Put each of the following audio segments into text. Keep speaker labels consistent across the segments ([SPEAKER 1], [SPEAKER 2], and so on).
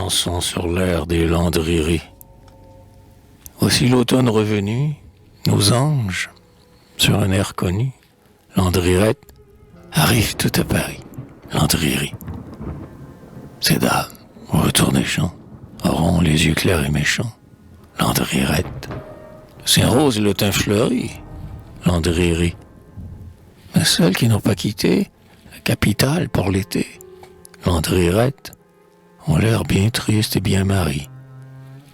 [SPEAKER 1] chanson sur l'air des Landreries. Voici l'automne revenu, nos anges, sur un air connu, Landrirette, arrive tout à Paris, Landrerie. Ces dames, au retour des champs, auront les yeux clairs et méchants, Landrirette. Saint-Rose et le teint fleuri, Landrerie. Mais celles qui n'ont pas quitté la capitale pour l'été, Landrirette, ont l'air bien tristes et bien mariés,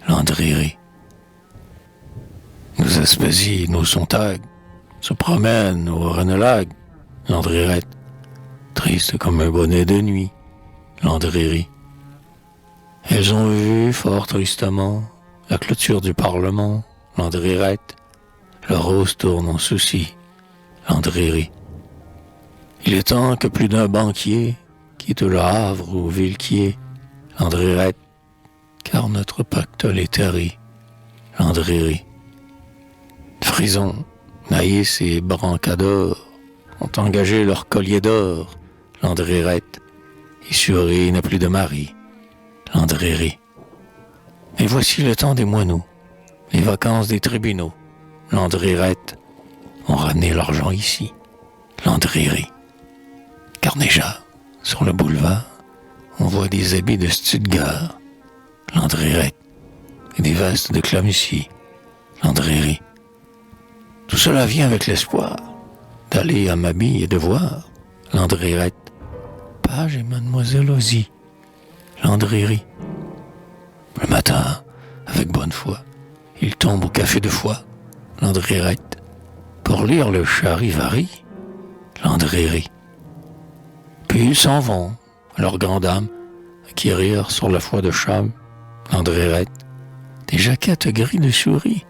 [SPEAKER 1] Landrerie. Nos Aspasies, nos Sontag se promènent au Renelag, Landrirette, triste comme un bonnet de nuit, Landrerie. Elles ont vu fort tristement la clôture du Parlement, Landrirette. Le rose tourne en souci, Landrerie. Il est temps que plus d'un banquier quitte le Havre ou Villequier, Landrirette, car notre pactole est tari, Landrerie. Frison, Naïs et Brancador ont engagé leur collier d'or, Landrirette, et Surie n'a plus de mari, Landrerie. Et voici le temps des moineaux, les vacances des tribunaux, Landrirette, ont ramené l'argent ici, Landrerie. Car déjà, sur le boulevard, on voit des habits de Stuttgart, Landrirette, et des vestes de Clamecy, Landrerie. Tout cela vient avec l'espoir d'aller à Mabille et de voir, Landrirette, Page et Mademoiselle Ozzy, Landrerie. Le matin, avec bonne foi, il tombe au café de foie, Landrirette, pour lire le Charivari, Landrerie. Puis ils s'en vont, leurs grandes dames, acquérir sur la foi de Cham, Landrirette, des jaquettes gris de souris,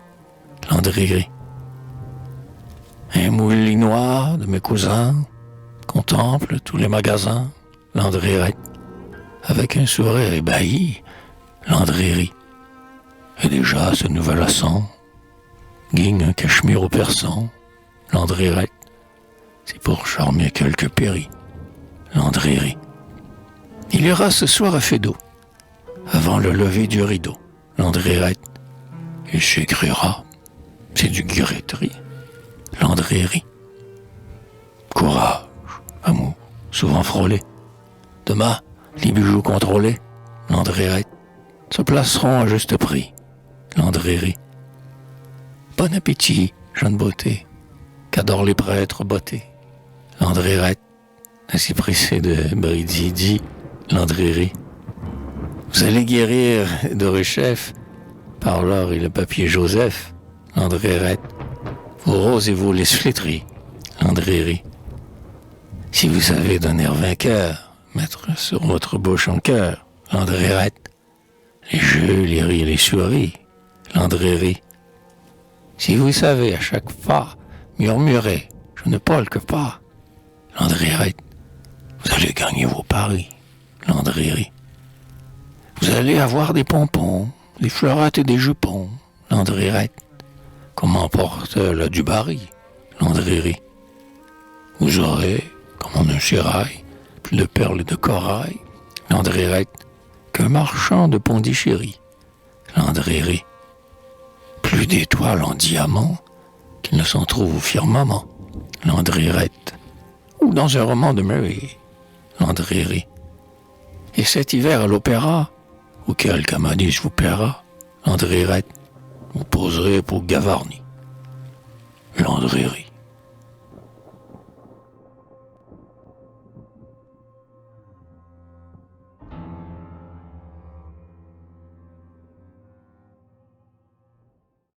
[SPEAKER 1] Landrerie. Un moulinoir de mes cousins contemple tous les magasins, Landrirette, avec un sourire ébahi, Landrerie. Et déjà ce nouvel accent guigne un cachemire au persan, Landrirette, c'est pour charmer quelques péris, Landrerie. Il ira ce soir à Fédot, avant le lever du rideau, Landrirette. Il s'écriera, c'est du guéretterie, Landrerie. Courage, amour, souvent frôlé. Demain, les bijoux contrôlés, Landrirette, se placeront à juste prix, Landrerie. Bon appétit, jeune beauté, qu'adorent les prêtres bottés, Landrirette, ainsi pressé de Brididi, Landrerie. Vous allez guérir d'Orechef par l'or et le papier Joseph, Landrirette. Vos roses et vos laisses flétries, Landrerie. Si vous savez donner vainqueur, mettre sur votre bouche en cœur, Landrirette. Les jeux, les rires, les souris, Landrerie. Si vous savez à chaque pas murmurer, je ne polque pas, Landrirette, vous allez gagner vos paris, Landrerie. Vous allez avoir des pompons, des fleurettes et des jupons, Landrirette, comme emporte le Dubarry, Landrerie. Vous aurez, comme en un sérail, plus de perles et de corail, Landrirette, qu'un marchand de Pondichéry, Landrerie. Plus d'étoiles en diamant qu'il ne s'en trouve au firmament, Landrirette, ou dans un roman de Murray, Landrerie. Et cet hiver à l'opéra, auquel Camadis vous paiera, Landrirette, vous poserez pour Gavarni, Landrerie.